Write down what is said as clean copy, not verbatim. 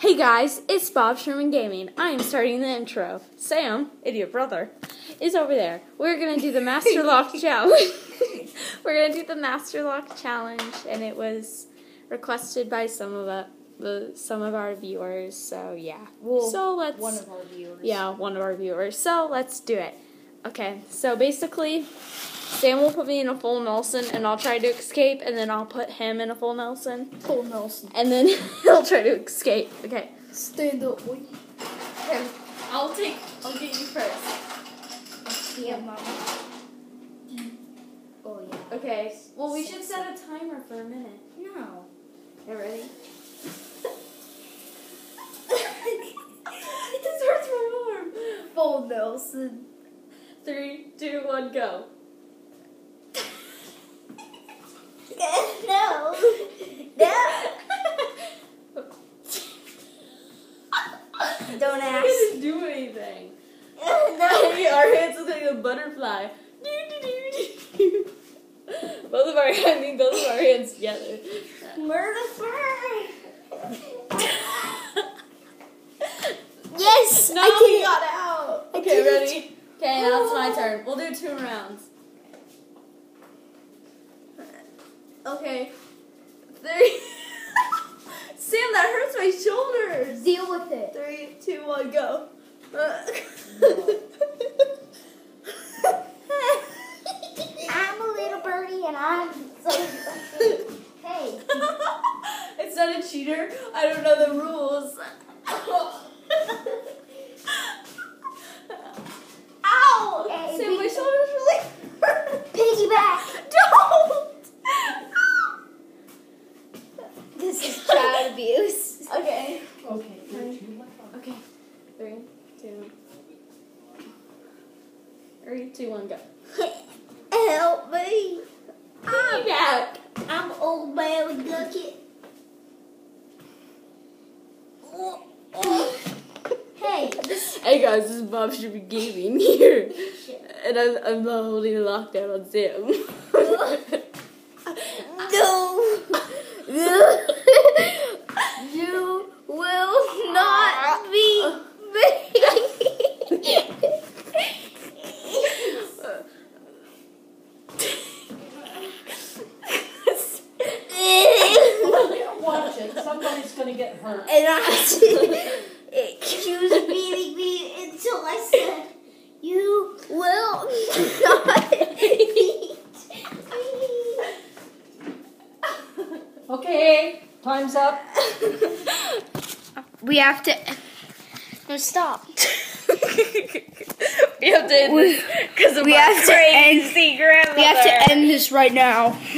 Hey guys, it's Bob Sherman Gaming. I am starting the intro. Sam, idiot brother, is over there. We're gonna do the Master Lock challenge. We're gonna do the Master Lock challenge, and it was requested by some of our viewers. So yeah. Well, so let's. one of our viewers. Yeah, one of our viewers. So let's do it. Okay. So basically, Sam will put me in a full Nelson, and I'll try to escape, and then I'll put him in a full Nelson. Full Nelson. And then he'll try to escape. Okay. Stand up, boy. Okay. I'll get you first. Yeah, Mama. Oh, yeah. Okay. Well, we should set a timer for a minute. No. Okay, ready? This hurts my arm. Full Nelson. 3, 2, 1, go. No. No. Don't ask. I didn't do anything. No. Our hands look like a butterfly. Both of our hands together. Murder. Yes, No, I we did. got out. I Okay, did it. ready? Okay, now it's my turn. We'll do 2 rounds. Okay. 3. Sam, that hurts my shoulders. Deal with it. 3, 2, 1, go. I'm a little birdie and I'm so. Hey. It's not a cheater. I don't know the rules. Ow! Sam, my shoulders really hurt. Piggyback. Don't. This is child abuse. Okay. Okay, Okay. 3, 2. 3, 2, 1, go. Help me. I'm back. I'm old man Ducky. Hey, this Hey guys, this is Bob Sherman Gaming here, and I'm not holding a lockdown on Sam. no. You will not be me. watch it. Somebody's gonna get hurt. And she was beating me until I said, "You will not beat me." Okay, time's up. We have to. No, stop. We have to end this because of We our have to crazy grandmother. We have to end this right now.